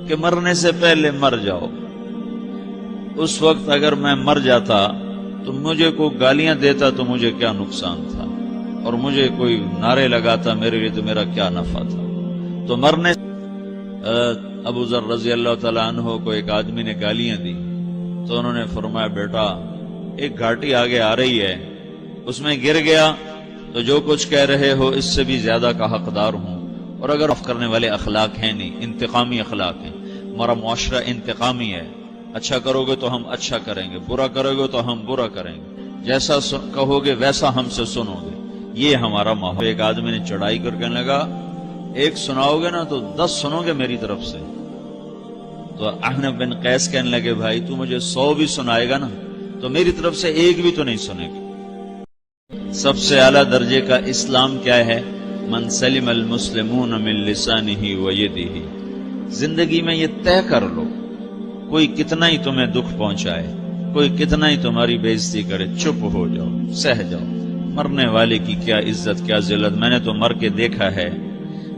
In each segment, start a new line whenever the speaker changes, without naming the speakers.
کہ مرنے سے پہلے مر جاؤ۔ اس وقت اگر میں مر جاتا تو مجھے کوئی گالیاں دیتا تو مجھے کیا نقصان تھا، اور مجھے کوئی نعرے لگاتا میرے لیے تو میرا کیا نفع تھا۔ تو مرنے ابو ذر رضی اللہ تعالیٰ عنہ کو ایک آدمی نے گالیاں دی تو انہوں نے فرمایا بیٹا ایک گھاٹی آگے آ رہی ہے، اس میں گر گیا تو جو کچھ کہہ رہے ہو اس سے بھی زیادہ کا حقدار ہوں، اور اگر معاف کرنے والے اخلاق ہیں نہیں، انتقامی اخلاق ہیں۔ ہمارا معاشرہ انتقامی ہے، اچھا کرو گے تو ہم اچھا کریں گے، برا کرو گے تو ہم برا کریں گے، جیسا کہو گے ویسا ہم سے سنو گے، یہ ہمارا ماحول۔ ایک آدمی نے چڑھائی کر کے لگا ایک سناؤ گے نا تو 10 سنو گے میری طرف سے۔ تو احنف بن قیس کہنے لگے بھائی تو مجھے 100 بھی سنائے گا نا تو میری طرف سے ایک بھی تو نہیں سنے گی۔ سب سے اعلیٰ درجے کا اسلام کیا ہے؟ من سلم المسلمون من لسانہ و یدہ۔ زندگی میں یہ طے کر لو، کوئی کتنا ہی تمہیں دکھ پہنچائے، کوئی کتنا ہی تمہاری بےعزتی کرے، چپ ہو جاؤ، سہ جاؤ۔ مرنے والے کی کیا عزت کیا ذلت، میں نے تو مر کے دیکھا ہے،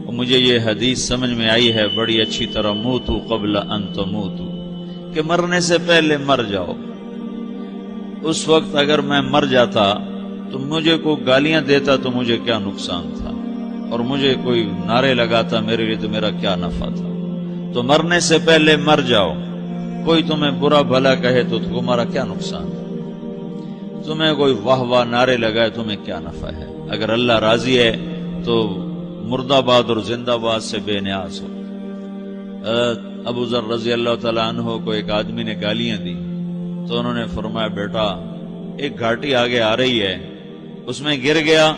اور مجھے یہ حدیث سمجھ میں آئی ہے بڑی اچھی طرح، موتوا قبل ان تموتوا، کہ مرنے سے پہلے مر جاؤ۔ اس وقت اگر میں مر جاتا تو مجھے کوئی گالیاں دیتا تو مجھے کیا نقصان تھا، اور مجھے کوئی نعرے لگاتا میرے لیے تو میرا کیا نفع تھا۔ تو مرنے سے پہلے مر جاؤ، کوئی تمہیں برا بھلا کہے تو تمہارا کیا نقصان ہے، تمہیں کوئی واہ واہ نعرے لگائے تمہیں کیا نفع ہے۔ اگر اللہ راضی ہے تو مردہ باد اور زندہ باد سے بے نیاز ہو۔ ابو ذر رضی اللہ تعالیٰ عنہ کو ایک آدمی نے گالیاں دی تو انہوں نے فرمایا بیٹا ایک گھاٹی آگے آ رہی ہے، اس میں گر گیا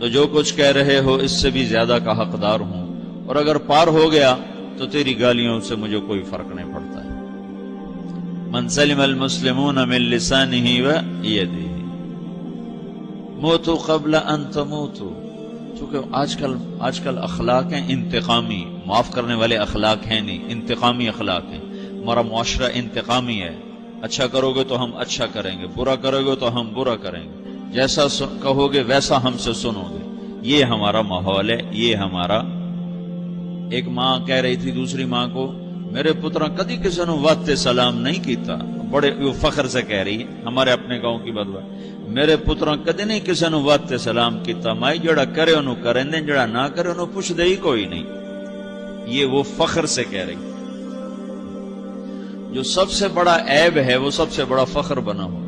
تو جو کچھ کہہ رہے ہو اس سے بھی زیادہ کا حقدار ہوں، اور اگر پار ہو گیا تو تیری گالیوں سے مجھے کوئی فرق نہیں پڑتا ہے۔ من سلم المسلمون من لسانہ و یدہ موتوا قبل ان تموتوا۔ چونکہ آج کل اخلاق ہیں انتقامی، معاف کرنے والے اخلاق ہیں نہیں، انتقامی اخلاق ہیں۔ ہمارا معاشرہ انتقامی ہے، اچھا کرو گے تو ہم اچھا کریں گے، برا کرو گے تو ہم برا کریں گے، جیسا کہو گے ویسا ہم سے سنو گے، یہ ہمارا ماحول ہے، یہ ہمارا۔ ایک ماں کہہ رہی تھی دوسری ماں کو میرے پترا کدی کسی نے واسطے سلام نہیں کیتا، بڑے فخر سے کہہ رہی ہے، ہمارے اپنے گاؤں کی بات، میرے پترا کدی نہیں کسی نے واسطے سلام کیتا، مائی جڑا کرے انہوں کریں دیں، جڑا نہ کرے انہوں پوچھ دے ہی کوئی نہیں۔ یہ وہ فخر سے کہہ رہی، جو سب سے بڑا عیب ہے وہ سب سے بڑا فخر بنا ہو۔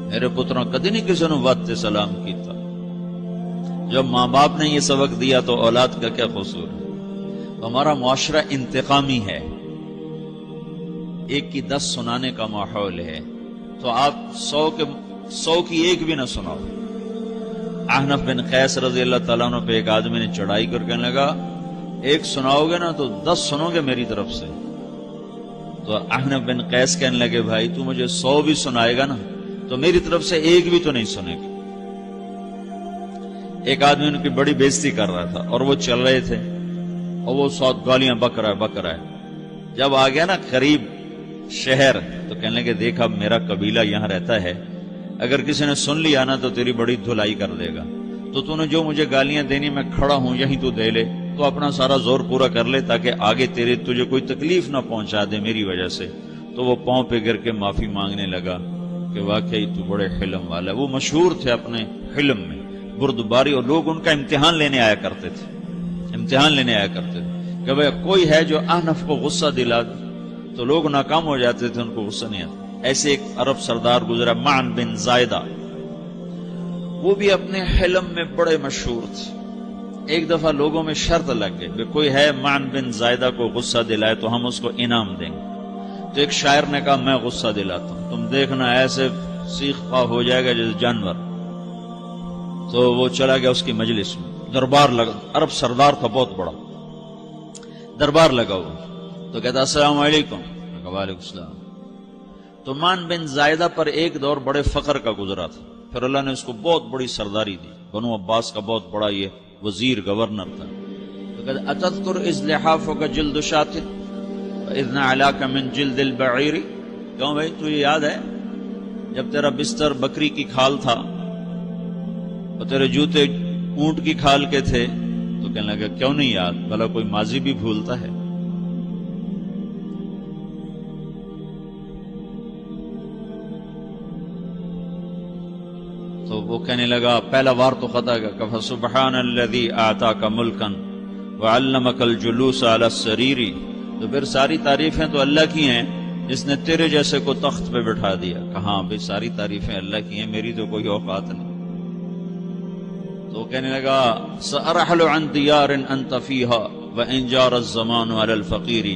میرے پترا کدی نہیں کسی نے واسطے سلام کیتا۔ جب ماں باپ نے یہ سبق دیا تو اولاد کا کیا قصور ہے؟ ہمارا معاشرہ انتقامی ہے، ایک کی 10 سنانے کا ماحول ہے، تو آپ 100 کی ایک بھی نہ سناؤ۔ احنف بن قیس رضی اللہ تعالیٰ عنہ پہ ایک آدمی نے چڑھائی کر کے لگا ایک سناؤ گے نا تو 10 سنو گے میری طرف سے۔ تو احنف بن قیس کہنے لگے بھائی تو مجھے 100 بھی سنائے گا نا تو میری طرف سے ایک بھی تو نہیں سنے گی۔ ایک آدمی ان کی بڑی بےزتی کر رہا تھا اور وہ چل رہے تھے اور وہ 100 گالیاں بک رہا ہے۔ جب آ گیا نا قریب شہر تو کہنے لگے دیکھا میرا قبیلہ یہاں رہتا ہے، اگر کسی نے سن لیا نا تو تیری بڑی دھلائی کر دے گا، تو نے جو مجھے گالیاں دینی میں کھڑا ہوں یہیں تو دے لے، تو اپنا سارا زور پورا کر لے تاکہ آگے تجھے کوئی تکلیف نہ پہنچا دے میری وجہ سے۔ تو وہ پاؤں پہ گر کے معافی مانگنے لگا کہ واقعی تو بڑے حلم والا ہے۔ وہ مشہور تھے اپنے حلم میں، بردباری، اور لوگ ان کا امتحان لینے آیا کرتے تھے کہ بھئی کوئی ہے جو احنف کو غصہ دلا دے، تو لوگ ناکام ہو جاتے تھے، ان کو غصہ نہیں آتا۔ ایسے ایک عرب سردار گزرا معن بن زائدہ، وہ بھی اپنے حلم میں بڑے مشہور تھے۔ ایک دفعہ لوگوں میں شرط لگ گئی کہ کوئی ہے معن بن زائدہ کو غصہ دلائے تو ہم اس کو انعام دیں گے۔ تو ایک شاعر نے کہا میں غصہ دلاتا ہوں، تم دیکھنا ایسے سیخ پا ہو جائے گا جیسے جانور۔ تو وہ چلا گیا اس کی مجلس میں، دربار لگا، عرب سردار تھا بہت بڑا، دربار لگا ہوا، تو کہتا السلام علیکم، وعلیکم السلام۔ تو معن بن زائدہ پر ایک دور بڑے فقر کا گزرا تھا، پھر اللہ نے اس کو بہت بڑی سرداری دی، بنو عباس کا بہت بڑا یہ وزیر گورنر تھا۔ تو کہتا اتذکر اذ لحافک جلد شاۃ اذ نعلاک من جلد البعیر، کیوں بھائی تجھے یاد ہے جب تیرا بستر بکری کی کھال تھا اور تیرے جوتے اونٹ کی کھال کے تھے؟ تو کہنے لگا کیوں نہیں یاد، بھلا کوئی ماضی بھی بھولتا ہے؟ تو وہ کہنے لگا پہلا وار تو خطا کا کہ سبحان الذی اعطاک ملکا وعلمک الجلوس علی السریر، تو پھر ساری تعریفیں تو اللہ کی ہیں جس نے تیرے جیسے کو تخت پہ بٹھا دیا. کہاں بھئی ساری تعریفیں اللہ کی ہیں، میری تو کوئی اوقات نہیں. تو کہنے لگا سأرحل عن دیار انت فیہا وان جار الزمان علی الفقیر،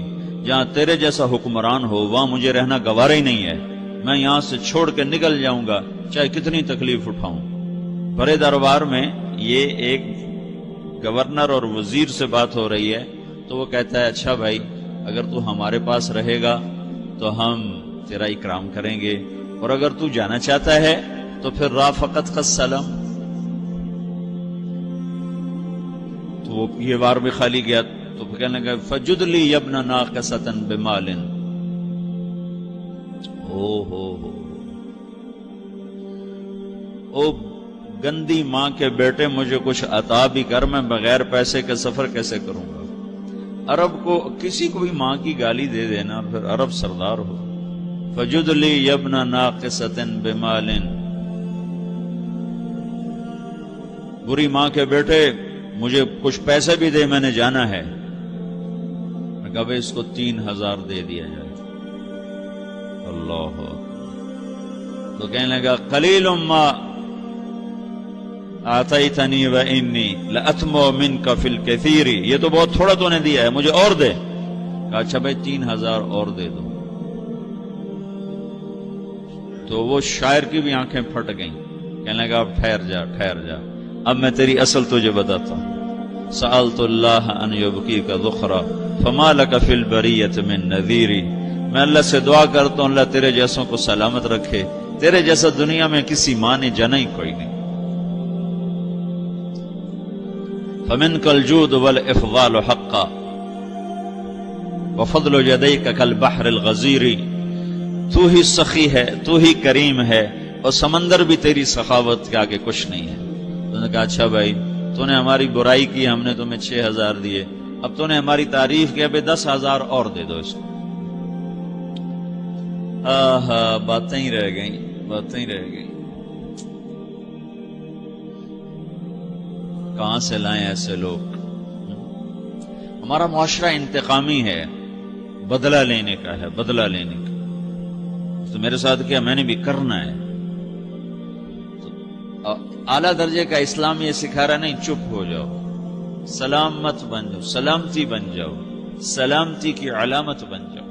جہاں تیرے جیسا حکمران ہو وہاں مجھے رہنا گوارا ہی نہیں ہے، میں یہاں سے چھوڑ کے نکل جاؤں گا چاہے کتنی تکلیف اٹھاؤں. بڑے دربار میں یہ ایک گورنر اور وزیر سے بات ہو رہی ہے، تو وہ کہتا ہے اچھا بھائی اگر تو ہمارے پاس رہے گا تو ہم تیرا اکرام کریں گے، اور اگر تو جانا چاہتا ہے تو پھر رافقت کا سلام. تو وہ یہ بار بھی خالی گیا تو کہنے لگا فجد لی ابن ناقصۃ بمال. او گندی ماں کے بیٹے مجھے کچھ عطا بھی کر، میں بغیر پیسے کے سفر کیسے کروں گا. عرب کو کسی کو بھی ماں کی گالی دے دینا پھر عرب سردار ہو. فجد لی ابن ناقصۃ بمال، بری ماں کے بیٹے مجھے کچھ پیسے بھی دے، میں نے جانا ہے. میں کہا اس کو 3000 دے دیا جائے. اللہ. تو کہنے لگا قلیل ما آتیتنی و انی لأطمع منک فی الکثیر، یہ تو بہت تھوڑا تو نے دیا ہے، مجھے اور دے. کہا اچھا بھائی 3000 اور دے دو. تو وہ شاعر کی بھی آنکھیں پھٹ گئیں. کہنے لگا اب ٹھہر جا ٹھہر جا، اب میں تیری اصل تجھے بتاتا ہوں. سألت اللہ ان یبکیک ذخرا فما لک فی البریۃ من نذیر، میں اللہ سے دعا کرتا ہوں اللہ تیرے جیسوں کو سلامت رکھے، تیرے جیسا دنیا میں کسی ماں نے جنا ہی کوئی نہیں. فمنک الجود والافضال حقا وفضل یدیک کالبحر الغزیر، تو ہی سخی ہے، تو ہی کریم ہے، اور سمندر بھی تیری سخاوت کے آگے کچھ نہیں ہے. تو نے کہا اچھا بھائی تو نے ہماری برائی کی، ہم نے تمہیں 6000 دیے، اب تو نے ہماری تعریف کی، اب 10,000 اور دے دو اس کو. باتیں ہی رہ گئیں، باتیں ہی رہ گئیں. کہاں سے لائیں ایسے لوگ؟ ہمارا معاشرہ انتقامی ہے، بدلہ لینے کا ہے، بدلہ لینے کا. تو میرے ساتھ کیا میں نے بھی کرنا ہے. تو اعلیٰ درجے کا اسلام یہ سکھا رہا نہیں چپ ہو جاؤ، سلامت بن جاؤ، سلامتی بن جاؤ، سلامتی کی علامت بن جاؤ.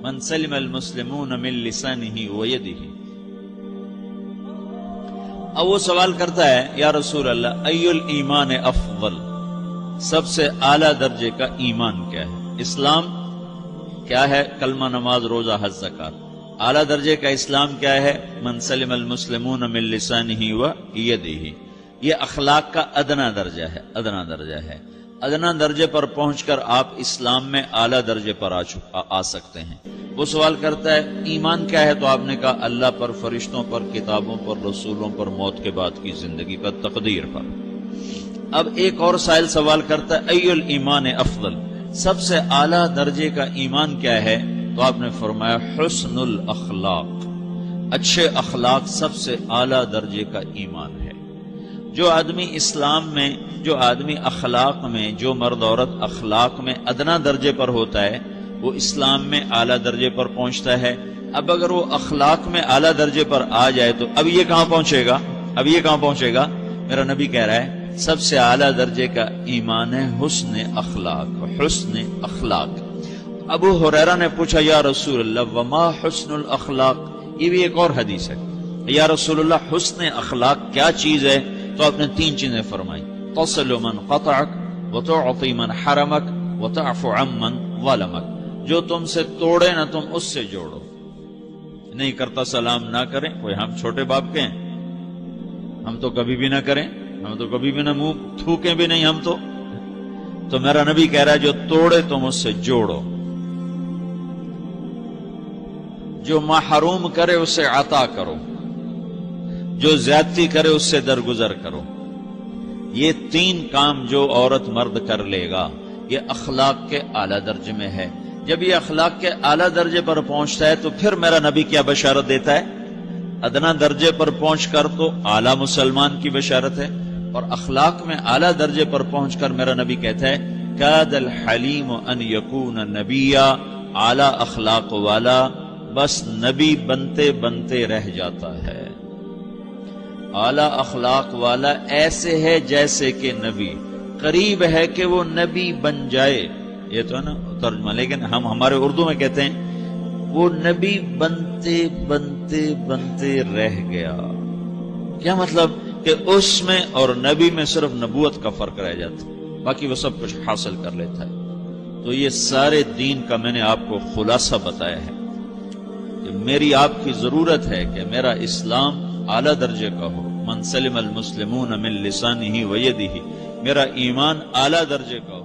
من سلم المسلمون من لسانہ ویدہ. اب وہ سوال کرتا ہے یا رسول اللہ ای الایمان افضل، سب سے اعلیٰ درجے کا ایمان کیا ہے؟ اسلام کیا ہے؟ کلمہ، نماز، روزہ، حج، زکات. اعلیٰ درجے کا اسلام کیا ہے؟ من سلم المسلمون من لسانہ ویدہ. یہ اخلاق کا ادنا درجہ ہے، ادنا درجہ ہے. ادنا درجے پر پہنچ کر آپ اسلام میں اعلیٰ درجے پر آ سکتے ہیں. وہ سوال کرتا ہے ایمان کیا ہے؟ تو آپ نے کہا اللہ پر، فرشتوں پر، کتابوں پر، رسولوں پر، موت کے بعد کی زندگی پر، تقدیر پر. اب ایک اور سائل سوال کرتا ہے ای الایمان افضل، سب سے اعلیٰ درجے کا ایمان کیا ہے؟ تو آپ نے فرمایا حسن الاخلاق، اچھے اخلاق سب سے اعلیٰ درجے کا ایمان ہے. جو آدمی اسلام میں، جو آدمی اخلاق میں، جو مرد عورت اخلاق میں ادنا درجے پر ہوتا ہے وہ اسلام میں اعلیٰ درجے پر پہنچتا ہے. اب اگر وہ اخلاق میں اعلیٰ درجے پر آ جائے تو اب یہ کہاں پہنچے گا؟ اب یہ کہاں پہنچے گا؟ میرا نبی کہہ رہا ہے سب سے اعلیٰ درجے کا ایمان ہے حسن اخلاق، حسن اخلاق. ابو ہریرہ نے پوچھا یا رسول اللہ وما حسن الاخلاق، یہ بھی ایک اور حدیث ہے. یا رسول اللہ حسن اخلاق کیا چیز ہے؟ تو آپ نے 3 چیزیں فرمائی، تصل من قطعک وتعطی من حرمک وتعفو عمن ظلمک. جو تم سے توڑے نہ تم اس سے جوڑو. نہیں کرتا سلام نہ کریں. کوئی ہم چھوٹے باپ کے ہیں؟ ہم تو کبھی بھی نہ کریں، ہم تو کبھی بھی نہ منہ تھوکیں بھی نہیں ہم تو میرا نبی کہہ رہا ہے جو توڑے تم اس سے جوڑو، جو محروم کرے اسے عطا کرو، جو زیادتی کرے اس سے درگزر کرو. یہ 3 کام جو عورت مرد کر لے گا یہ اخلاق کے اعلیٰ درجے میں ہے. جب یہ اخلاق کے اعلیٰ درجے پر پہنچتا ہے تو پھر میرا نبی کیا بشارت دیتا ہے؟ ادنا درجے پر پہنچ کر تو اعلیٰ مسلمان کی بشارت ہے، اور اخلاق میں اعلیٰ درجے پر پہنچ کر میرا نبی کہتا ہے کاد الحلیم ان یکون نبیا، اعلیٰ اخلاق والا بس نبی بنتے بنتے رہ جاتا ہے۔ اعلیٰ اخلاق والا ایسے ہے جیسے کہ نبی، قریب ہے کہ وہ نبی بن جائے، یہ تو ہے نا ترجمہ، لیکن ہم ہمارے اردو میں کہتے ہیں وہ نبی بنتے بنتے بنتے رہ گیا۔ کیا مطلب کہ اس میں اور نبی میں صرف نبوت کا فرق رہ جاتا، باقی وہ سب کچھ حاصل کر لیتا ہے۔ تو یہ سارے دین کا میں نے آپ کو خلاصہ بتایا ہے کہ میری آپ کی ضرورت ہے کہ میرا اسلام اعلیٰ درجے کا ہو، من سلم المسلمون من لسانہ و یدہ، میرا ایمان اعلیٰ درجے کا ہو۔